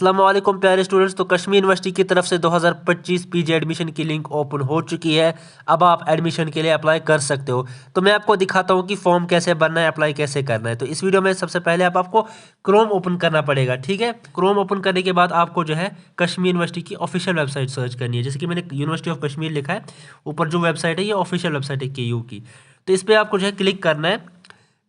अस्सलाम वालेकुम प्यारे स्टूडेंट्स। तो कश्मीर यूनिवर्सिटी की तरफ से 2025 पीजी एडमिशन की लिंक ओपन हो चुकी है। अब आप एडमिशन के लिए अप्लाई कर सकते हो। तो मैं आपको दिखाता हूँ कि फॉर्म कैसे भरना है, अप्लाई कैसे करना है। तो इस वीडियो में सबसे पहले आपको क्रोम ओपन करना पड़ेगा। ठीक है, क्रोम ओपन करने के बाद आपको जो है कश्मीर यूनिवर्सिटी की ऑफिशियल वेबसाइट सर्च करनी है। जैसे कि मैंने यूनिवर्सिटी ऑफ कश्मीर लिखा है, ऊपर जो वेबसाइट है ये ऑफिशियल वेबसाइट है KU की। तो इस पर आपको जो है क्लिक करना है।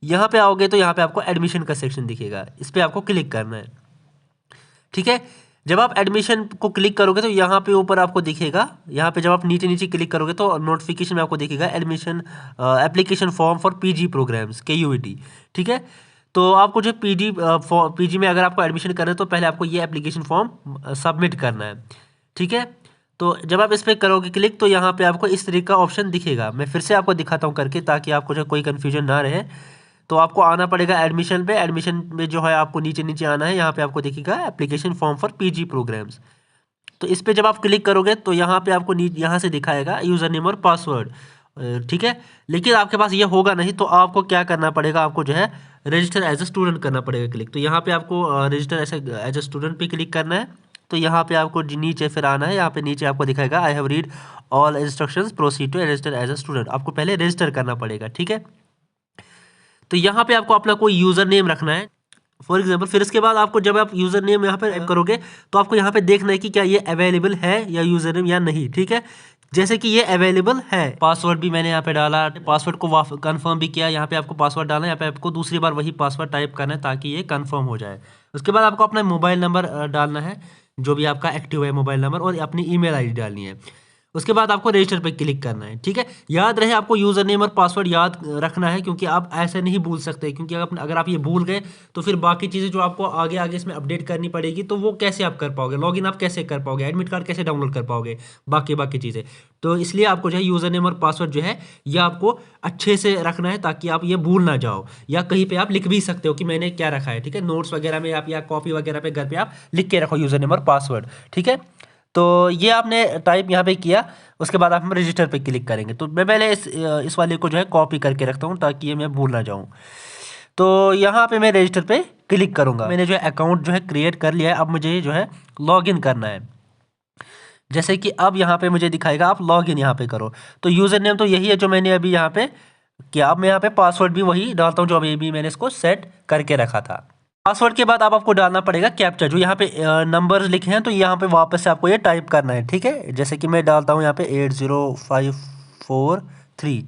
यहाँ पे आओगे तो यहाँ पे आपको एडमिशन का सेक्शन दिखेगा, इस पर आपको क्लिक करना है। ठीक है, जब आप एडमिशन को क्लिक करोगे तो यहाँ पे ऊपर आपको दिखेगा, यहाँ पे जब आप नीचे नीचे क्लिक करोगे तो नोटिफिकेशन में आपको दिखेगा admission application form for PG programmes KUET। ठीक है, तो आपको जो पीजी में अगर आपको एडमिशन करना है तो पहले आपको ये एप्लीकेशन फॉर्म सबमिट करना है। ठीक है, तो जब आप इस पर करोगे क्लिक तो यहाँ पे आपको इस तरीके का ऑप्शन दिखेगा। मैं फिर से आपको दिखाता हूँ करके, ताकि आपको जो कोई कन्फ्यूजन ना रहे। तो आपको आना पड़ेगा एडमिशन पे। एडमिशन में जो है आपको नीचे नीचे आना है, यहाँ पे आपको दिखेगा application form for PG programmes. तो इस पे जब आप क्लिक करोगे तो यहाँ पे आपको यहाँ से दिखाएगा यूज़र नेम और पासवर्ड। ठीक है, लेकिन आपके पास ये होगा नहीं, तो आपको क्या करना पड़ेगा, आपको जो है रजिस्टर एज ए स्टूडेंट करना पड़ेगा क्लिक। तो यहाँ पे आपको रजिस्टर एज ए स्टूडेंट पे क्लिक करना है। तो यहाँ पे आपको नीचे फिर आना है, यहाँ पे नीचे आपको दिखाएगा I have read all instructions proceed to register as a student. आपको पहले रजिस्टर करना पड़ेगा। ठीक है, तो यहाँ पे आपको अपना कोई यूज़र नेम रखना है फॉर एग्जांपल। फिर इसके बाद आपको जब आप यूज़र नेम यहाँ पे टाइप करोगे तो आपको यहाँ पे देखना है कि क्या ये अवेलेबल है या यूज़र नेम या नहीं। ठीक है, जैसे कि ये अवेलेबल है। पासवर्ड भी मैंने यहाँ पे डाला, पासवर्ड को कंफर्म भी किया। यहाँ पे आपको पासवर्ड डालना है, यहाँ पे आपको दूसरी बार वही पासवर्ड टाइप करना है ताकि ये कंफर्म हो जाए। उसके बाद आपको अपना मोबाइल नंबर डालना है, जो भी आपका एक्टिव है मोबाइल नंबर, और अपनी ईमेल आईडी डालनी है। उसके बाद आपको रजिस्टर पे क्लिक करना है। ठीक है, याद रहे आपको यूज़र नेम और पासवर्ड याद रखना है, क्योंकि आप ऐसे नहीं भूल सकते। क्योंकि अगर आप ये भूल गए तो फिर बाकी चीज़ें जो आपको आगे आगे इसमें अपडेट करनी पड़ेगी, तो वो कैसे आप कर पाओगे, लॉगिन आप कैसे कर पाओगे, एडमिट कार्ड कैसे डाउनलोड कर पाओगे, बाकी चीज़ें। तो इसलिए आपको जो है यूज़र नेम और पासवर्ड जो है ये आपको अच्छे से रखना है, ताकि आप ये भूल ना जाओ। या कहीं पे आप लिख भी सकते हो कि मैंने क्या रखा है। ठीक है, नोट्स वगैरह में आप या कॉपी वगैरह पे घर पे आप लिख के रखो यूज़र नेम और पासवर्ड। ठीक है, तो ये आपने टाइप यहाँ पे किया। उसके बाद आप हम रजिस्टर पे क्लिक करेंगे। तो मैं पहले इस वाले को जो है कॉपी करके रखता हूँ, ताकि ये मैं भूल ना जाऊँ। तो यहाँ पे मैं रजिस्टर पे क्लिक करूँगा। मैंने जो है अकाउंट जो है क्रिएट कर लिया है। अब मुझे जो है लॉगिन करना है। जैसे कि अब यहाँ पे मुझे दिखाएगा आप लॉगिन यहाँ पे करो। तो यूज़र नेम तो यही है जो मैंने अभी यहाँ पे किया। अब मैं यहाँ पे पासवर्ड भी वही डालता हूँ जो अभी मैंने इसको सेट करके रखा था। पासवर्ड के बाद आपको डालना पड़ेगा कैप्चा, जो यहाँ पे नंबर्स लिखे हैं तो यहाँ पे वापस से आपको ये टाइप करना है। ठीक है, जैसे कि मैं डालता हूँ यहाँ पे 80543।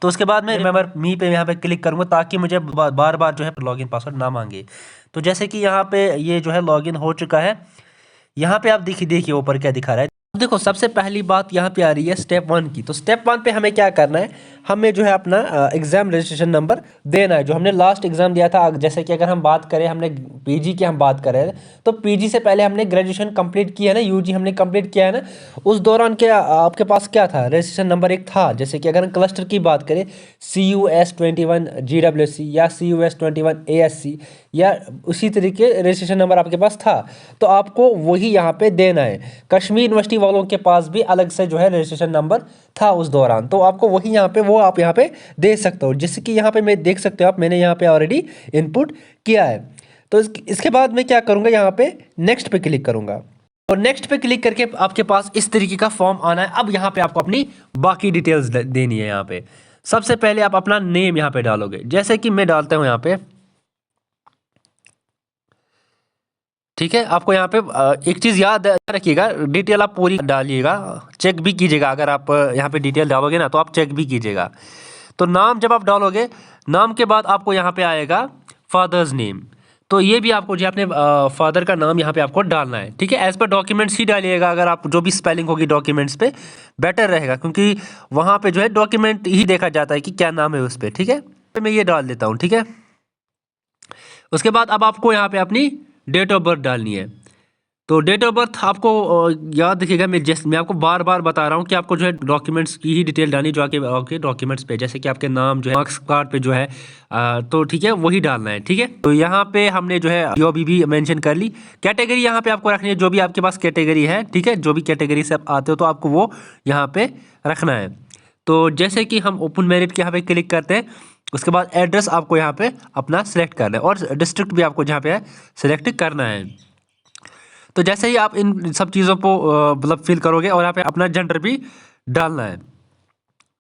तो उसके बाद मैं रिमेंबर मी पे यहाँ पे क्लिक करूँगा, ताकि मुझे बार बार जो है लॉगिन पासवर्ड ना मांगे। तो जैसे कि यहाँ पे ये जो है लॉगिन हो चुका है। यहाँ पे आप देखिए ऊपर क्या दिखा रहा है। देखो, सबसे पहली बात यहाँ पे आ रही है स्टेप 1 की। तो स्टेप 1 पे हमें क्या करना है, हमें जो है अपना एग्ज़ाम रजिस्ट्रेशन नंबर देना है, जो हमने लास्ट एग्ज़ाम दिया था। जैसे कि अगर हम बात करें, हमने पीजी की हम बात करें, तो पीजी से पहले हमने ग्रेजुएशन कंप्लीट किया है ना, यूजी हमने कंप्लीट किया है ना। उस दौरान क्या आपके पास क्या था, रजिस्ट्रेशन नंबर एक था। जैसे कि अगर हम क्लस्टर की बात करें, CUS21 GWC या CUS21 ASC, या उसी तरीके रजिस्ट्रेशन नंबर आपके पास था, तो आपको वही यहाँ पे देना है। कश्मीर यूनिवर्सिटी वालों के पास भी अलग से जो है रजिस्ट्रेशन नंबर था उस दौरान, तो आपको वही यहाँ पे वो आप यहाँ पे दे सकते हो। जैसे कि यहाँ पे मैं देख सकते हो आप, मैंने यहाँ पे ऑलरेडी इनपुट किया है। तो इसके बाद मैं क्या करूँगा, यहाँ पे नेक्स्ट पे क्लिक करूँगा। और नेक्स्ट पे क्लिक करके आपके पास इस तरीके का फॉर्म आना है। अब यहाँ पे आपको अपनी बाकी डिटेल्स देनी है। यहाँ पे सबसे पहले आप अपना नेम यहाँ पे डालोगे, जैसे कि मैं डालता हूँ यहाँ पे। ठीक है, आपको यहाँ पे एक चीज़ याद रखिएगा, डिटेल आप पूरी डालिएगा, चेक भी कीजिएगा। अगर आप यहाँ पे डिटेल डालोगे ना, तो आप चेक भी कीजिएगा। तो नाम जब आप डालोगे, नाम के बाद आपको यहाँ पे आएगा फादर्स नेम। तो ये भी आपको जो अपने फादर का नाम यहाँ पे आपको डालना है। ठीक है, एज पर डॉक्यूमेंट्स ही डालिएगा। अगर आप जो भी स्पेलिंग होगी डॉक्यूमेंट्स पे बेटर रहेगा, क्योंकि वहाँ पे जो है डॉक्यूमेंट ही देखा जाता है कि क्या नाम है उस पर। ठीक है, तो मैं ये डाल देता हूँ। ठीक है, उसके बाद अब आपको यहाँ पे अपनी डेट ऑफ बर्थ डालनी है। तो डेट ऑफ बर्थ आपको याद रखिएगा, मैं आपको बार बार बता रहा हूँ कि आपको जो है डॉक्यूमेंट्स की ही डिटेल डालनी, जो आपके डॉक्यूमेंट्स पे, जैसे कि आपके नाम जो है मार्क्स कार्ड पे जो है, तो ठीक है वही डालना है। ठीक है, तो यहाँ पे हमने जो है DOB भी मेंशन कर ली। कैटेगरी यहाँ पे आपको रखनी है, जो भी आपके पास कैटेगरी है। ठीक है, जो भी कैटेगरी से आप आते हो तो आपको वो यहाँ पे रखना है। तो जैसे कि हम ओपन मेरिट के यहाँ पे क्लिक करते हैं, उसके बाद एड्रेस आपको यहाँ पे अपना सेलेक्ट करना है, और डिस्ट्रिक्ट भी आपको जहाँ पे है सिलेक्ट करना है। तो जैसे ही आप इन सब चीज़ों को मतलब फिल करोगे और यहाँ पे अपना जेंडर भी डालना है।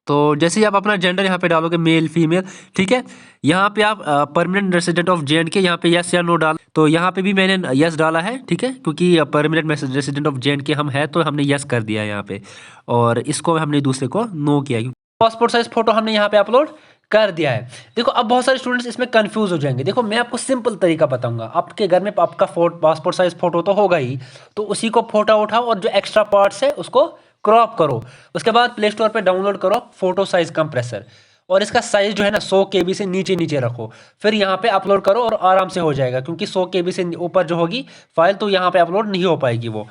तो जैसे ही आप अपना जेंडर यहाँ पे डालोगे मेल फीमेल, ठीक है। यहाँ पे आप परमानेंट रेसिडेंट ऑफ JNK, यहाँ पे यस या नो डाल। तो यहाँ पे भी मैंने यस डाला है, ठीक है, क्योंकि परमानेंट रेसिडेंट ऑफ JNK हम है, तो हमने यस कर दिया यहाँ पे, और इसको हमने दूसरे को नो किया। पासपोर्ट साइज फोटो हमने यहाँ पे अपलोड कर दिया है। देखो अब बहुत सारे स्टूडेंट्स इसमें कंफ्यूज हो जाएंगे। देखो मैं आपको सिंपल तरीका बताऊंगा। आपके घर में आपका पासपोर्ट साइज फोटो तो होगा ही, तो उसी को फोटो उठाओ और जो एक्स्ट्रा पार्ट्स है उसको क्रॉप करो। उसके बाद प्ले स्टोर पे डाउनलोड करो फोटो साइज कंप्रेसर, और इसका साइज जो है ना 100 KB से नीचे नीचे रखो। फिर यहाँ पे अपलोड करो और आराम से हो जाएगा, क्योंकि 100 KB से ऊपर जो होगी फाइल तो यहाँ पे अपलोड नहीं हो पाएगी वो।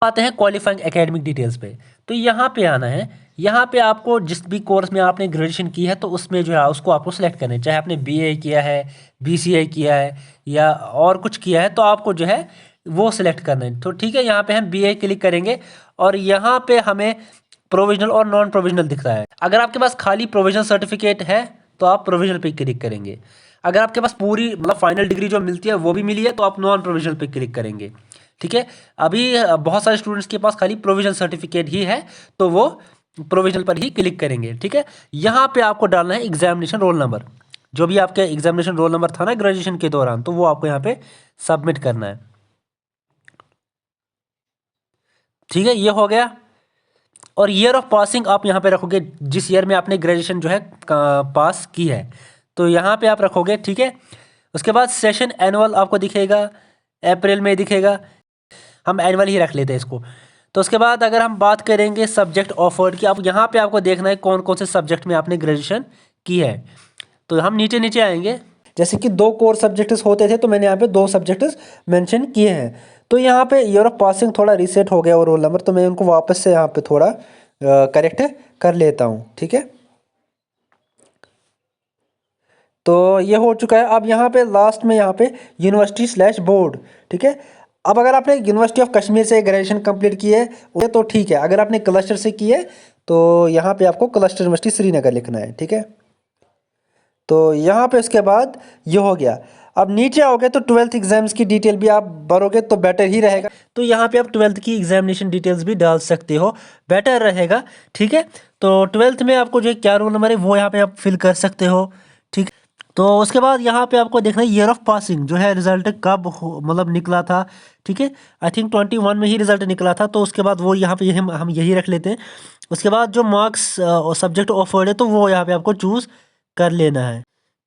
आते हैं क्वालिफाइंग एकेडमिक डिटेल्स पे। तो यहाँ पे आना है। यहाँ पे आपको जिस भी कोर्स में आपने ग्रेजुएशन की है तो उसमें जो है उसको आपको सेलेक्ट करना है। चाहे आपने BA किया है, BCA किया है या और कुछ किया है, तो आपको जो है वो सिलेक्ट करना है। तो ठीक है, यहाँ पे हम BA क्लिक करेंगे और यहाँ पे हमें प्रोविजनल और नॉन प्रोविजनल दिख रहा है। अगर आपके पास खाली प्रोविजनल सर्टिफिकेट है तो आप प्रोविजनल पे क्लिक करेंगे। अगर आपके पास पूरी मतलब फाइनल डिग्री जो मिलती है वो भी मिली है तो आप नॉन प्रोविजनल पे क्लिक करेंगे। ठीक है, अभी बहुत सारे स्टूडेंट्स के पास खाली प्रोविजनल सर्टिफिकेट ही है तो वो प्रोविजनल पर ही क्लिक करेंगे। ठीक है, यहाँ पे आपको डालना है एग्जामिनेशन रोल नंबर। जो भी आपके एग्जामिनेशन रोल नंबर था ना ग्रेजुएशन के दौरान, तो वो आपको यहाँ पे सबमिट करना है। ठीक है, ये हो गया। और ईयर ऑफ पासिंग आप यहाँ पे रखोगे, जिस ईयर में आपने ग्रेजुएशन जो है पास की है, तो यहाँ पे आप रखोगे। ठीक है, उसके बाद सेशन एनुअल आपको दिखेगा, अप्रैल में दिखेगा, हम एनुअल ही रख लेते हैं इसको। तो उसके बाद अगर हम बात करेंगे सब्जेक्ट ऑफर्ड की, अब यहाँ पे आपको देखना है कौन कौन से सब्जेक्ट में आपने ग्रेजुएशन की है। तो हम नीचे नीचे आएंगे, जैसे कि 2 कोर सब्जेक्ट्स होते थे तो मैंने यहाँ पे 2 सब्जेक्ट्स मेंशन किए हैं। तो यहाँ पे ईयर ऑफ पासिंग थोड़ा रीसेट हो गया और रोल नंबर, तो मैं उनको वापस से यहाँ पे थोड़ा करेक्ट कर लेता हूँ। ठीक है, तो ये हो चुका है। अब यहाँ पे लास्ट में यहाँ पे यूनिवर्सिटी/बोर्ड। ठीक है, अब अगर आपने यूनिवर्सिटी ऑफ कश्मीर से ग्रेजुएशन कंप्लीट की है तो ठीक है। अगर आपने क्लस्टर से की है तो यहाँ पे आपको क्लस्टर यूनिवर्सिटी श्रीनगर लिखना है। ठीक है, तो यहाँ पे उसके बाद ये हो गया। अब नीचे आओगे तो 12th एग्जाम्स की डिटेल भी आप भरोगे तो बेटर ही रहेगा। तो यहाँ पे आप 12th की एग्जामिनेशन डिटेल्स भी डाल सकते हो, बेटर रहेगा। ठीक है, तो 12th में आपको जो क्या रोल नंबर है वो यहाँ पे आप फिल कर सकते हो। ठीक, तो उसके बाद यहाँ पे आपको देखना है ईयर ऑफ पासिंग जो है रिजल्ट कब मतलब निकला था। ठीक है, आई थिंक 21 में ही रिजल्ट निकला था, तो उसके बाद वो यहाँ पे हम यही रख लेते हैं। उसके बाद जो मार्क्स और सब्जेक्ट ऑफर्ड है तो वो यहाँ पे आपको चूज़ कर लेना है।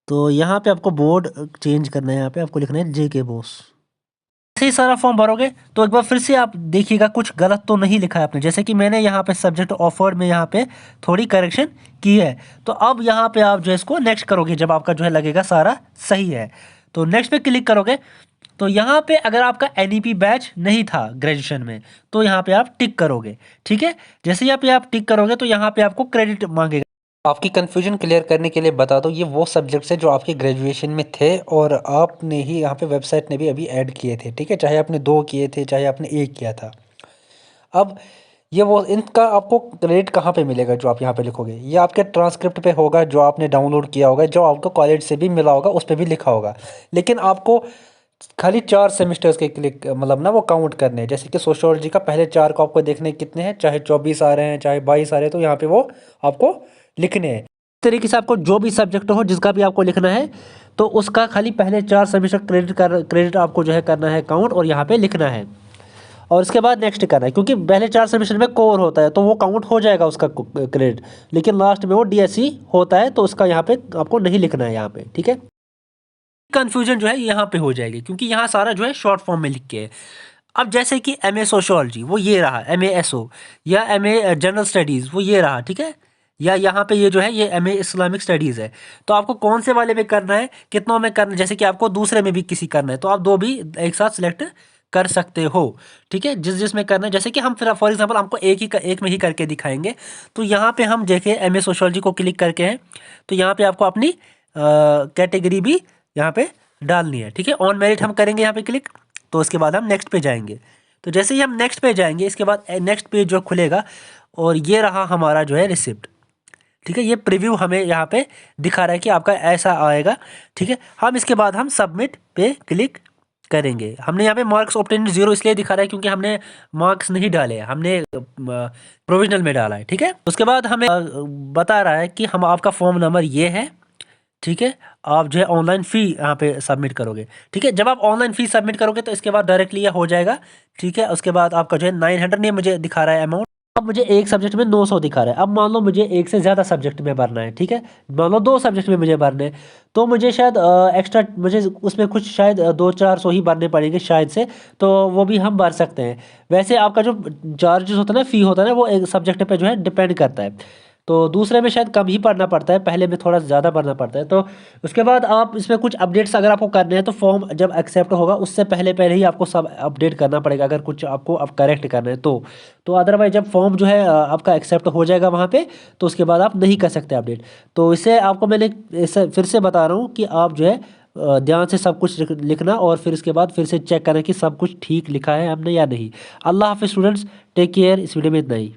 तो यहाँ पे आपको बोर्ड चेंज करना है, यहाँ पे आपको लिखना है JK बोस। ऐसे ही सारा फॉर्म भरोगे तो एक बार फिर से आप देखिएगा कुछ गलत तो नहीं लिखा है आपने। जैसे कि मैंने यहाँ पे सब्जेक्ट ऑफर्ड में यहाँ पे थोड़ी करेक्शन की है। तो अब यहाँ पे आप जो है इसको नेक्स्ट करोगे जब आपका जो है लगेगा सारा सही है, तो नेक्स्ट पे क्लिक करोगे। तो यहाँ पे अगर आपका NEP बैच नहीं था ग्रेजुएशन में तो यहाँ पे आप टिक करोगे। ठीक है, जैसे ही आप टिक करोगे तो यहाँ पे आपको क्रेडिट मांगेगा। आपकी कन्फ्यूजन क्लियर करने के लिए बता दो, ये वो सब्जेक्ट्स है जो आपके ग्रेजुएशन में थे और आपने ही यहाँ पे वेबसाइट ने भी अभी ऐड किए थे। ठीक है, चाहे आपने 2 किए थे चाहे आपने 1 किया था। अब ये वो इनका आपको क्रेडिट कहाँ पे मिलेगा जो आप यहाँ पे लिखोगे, ये आपके ट्रांसक्रिप्ट पे होगा जो आपने डाउनलोड किया होगा, जो आपको कॉलेज से भी मिला होगा उस पर भी लिखा होगा। लेकिन आपको खाली 4 सेमेस्टर्स के क्लिक मतलब ना वो काउंट करने हैं। जैसे कि सोशियोलॉजी का पहले 4 को आपको देखने कितने हैं, चाहे 24 आ रहे हैं चाहे 22 आ रहे हैं, तो यहाँ पे वो आपको लिखने हैं। इस तरीके से आपको जो भी सब्जेक्ट हो जिसका भी आपको लिखना है तो उसका खाली पहले 4 सेमेस्टर क्रेडिट आपको जो है करना है काउंट और यहाँ पे लिखना है, और उसके बाद नेक्स्ट करना है। क्योंकि पहले 4 सेमेस्टर में कोर होता है तो वो काउंट हो जाएगा उसका क्रेडिट, लेकिन लास्ट में वो DSE होता है तो उसका यहाँ पे आपको नहीं लिखना है यहाँ पे। ठीक है, कंफ्यूजन जो है यहाँ पे हो जाएगी क्योंकि यहाँ सारा जो है शॉर्ट फॉर्म में लिख के है। अब जैसे कि MA सोशियोलॉजी वो ये रहा, MA SO या MA जनरल स्टडीज़ वो ये रहा। ठीक है, या यहाँ पे ये जो है ये MA इस्लामिक स्टडीज़ है। तो आपको कौन से वाले में करना है, कितनों में करना है, जैसे कि आपको दूसरे में भी किसी करना है तो आप 2 भी एक साथ सिलेक्ट कर सकते हो। ठीक है, जिस में करना है, जैसे कि हम फिर फॉर एग्जांपल हमको एक में ही करके दिखाएंगे। तो यहाँ पे हम देखें MA सोशियोलॉजी को क्लिक करके हैं तो यहाँ पे आपको अपनी कैटेगरी भी यहाँ पे डालनी है। ठीक है, ऑन मेरिट हम करेंगे यहाँ पे क्लिक, तो उसके बाद हम नेक्स्ट पे जाएंगे। तो जैसे ही हम नेक्स्ट पे जाएंगे इसके बाद नेक्स्ट पेज जो खुलेगा और ये रहा हमारा जो है रिसिप्ट। ठीक है, ये प्रीव्यू हमें यहाँ पे दिखा रहा है कि आपका ऐसा आएगा। ठीक है, हम इसके बाद हम सबमिट पे क्लिक करेंगे। हमने यहाँ पे मार्क्स ऑब्टेन 0 इसलिए दिखा रहा है क्योंकि हमने मार्क्स नहीं डाले, हमने प्रोविजनल में डाला है। ठीक है, उसके बाद हमें बता रहा है कि हम आपका फॉर्म नंबर ये है। ठीक है, आप जो है ऑनलाइन फ़ी यहाँ पे सबमिट करोगे। ठीक है, जब आप ऑनलाइन फ़ी सबमिट करोगे तो इसके बाद डायरेक्टली ये हो जाएगा। ठीक है, उसके बाद आपका जो है 900 ये मुझे दिखा रहा है अमाउंट। अब मुझे एक सब्जेक्ट में 900 दिखा रहा है। अब मान लो मुझे एक से ज़्यादा सब्जेक्ट में भरना है। ठीक है, मान लो 2 सब्जेक्ट में मुझे भरने हैं, तो मुझे शायद एक्स्ट्रा मुझे उसमें कुछ शायद 200-400 ही भरने पड़ेंगे शायद से, तो वो भी हम भर सकते हैं। वैसे आपका जो चार्जेस होता है ना, फ़ी होता है ना, वो एक सब्जेक्ट पे जो है डिपेंड करता है। तो दूसरे में शायद कम ही पढ़ना पड़ता है, पहले में थोड़ा ज़्यादा पढ़ना पड़ता है। तो उसके बाद आप इसमें कुछ अपडेट्स अगर आपको करने हैं तो फॉर्म जब एक्सेप्ट होगा उससे पहले पहले ही आपको सब अपडेट करना पड़ेगा, अगर कुछ आपको अब करेक्ट करना है तो अदरवाइज जब फॉर्म जो है आपका एक्सेप्ट हो जाएगा वहाँ पे, तो उसके बाद आप नहीं कर सकते अपडेट। तो इसे आपको मैंने इसे फिर से बता रहा हूँ कि आप जो है ध्यान से सब कुछ लिखना और फिर उसके बाद फिर से चेक करना कि सब कुछ ठीक लिखा है हमने या नहीं। अल्लाह हाफिज़ स्टूडेंट्स, टेक केयर। इस वीडियो में इतना ही।